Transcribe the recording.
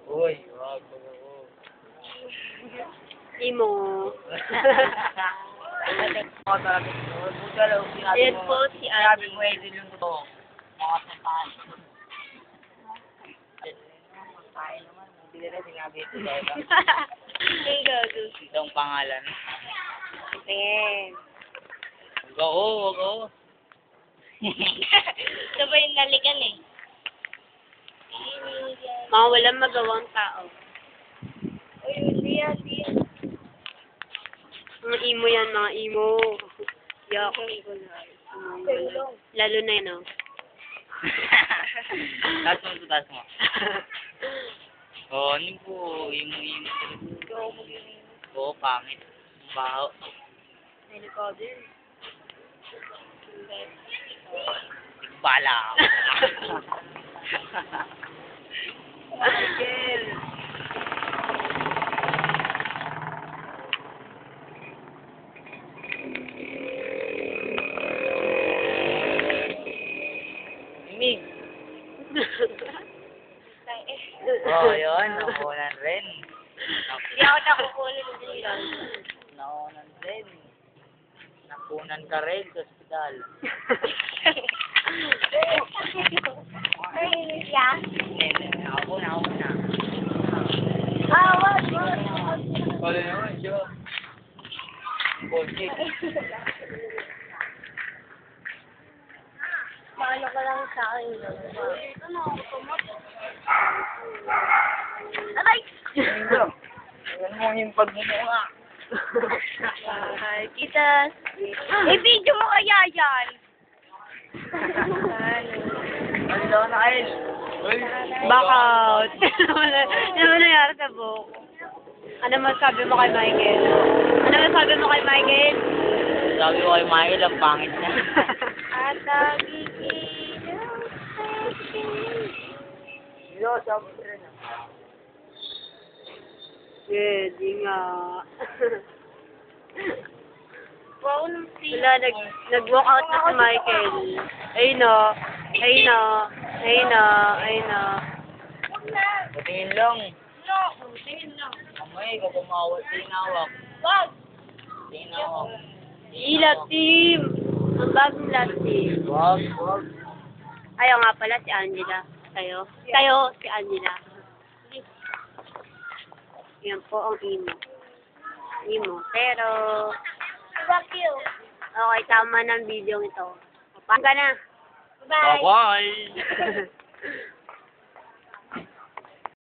Uy, wag mo. Imo. Ayan po si Sabi Ate. mo, Edil yung to. Mga sampahan. Tayo naman. Hindi na sinabi ito. Ay, gago. Itong pangalan. Ayan. Wag ako, wag ako. Ito ba yung naligan eh? Mga walang magawang tao. Uy, hindi yan. Mga imo yan, mga imo. Yak. Lalo na yun, oh. Taas mo, taas mo. Oo, ano po, yung Oo, pangit. Baho. Bala ako. Michael. Mimi. Oo, yun. Nakunan rin. Hindi ako nakukulit dito. Nakunan rin. Nakunan ka rin sa ospital. Ay, siya? Ako na. Wag. Wala naman siya. Bullshit. Maano ko lang sa akin. Aray! Yan mo yung pagmumukha. Hi, kita. Video mo kaya yan. Ano daw na kail? Back out. Ano ba nangyari sa buhok? Ano masabi mo kay Michael? Ano masabi mo kay Michael? Sabi ko kay Michael, ang pangit niya. At nagigilaw sa akin. Yo, sabi ko rin. Pwede nga. Wow, nung Wala, nag-walk out na si Michael. Ayun o. Ayun o. Ayun o. Ayun o. Patingin lang. No, tingin lang. Mamaya, ikaw pumawat. Tinawak. Wag! Tinawak. Love team. Ang bagong love team. Wag. Ayaw nga pala si Angela. Kayo? Kayo, si Angela. Yan po ang imo. Imo. Pero, Fuck you. okay, tama ng video ito. Pang ka na. Bye. Bye-bye.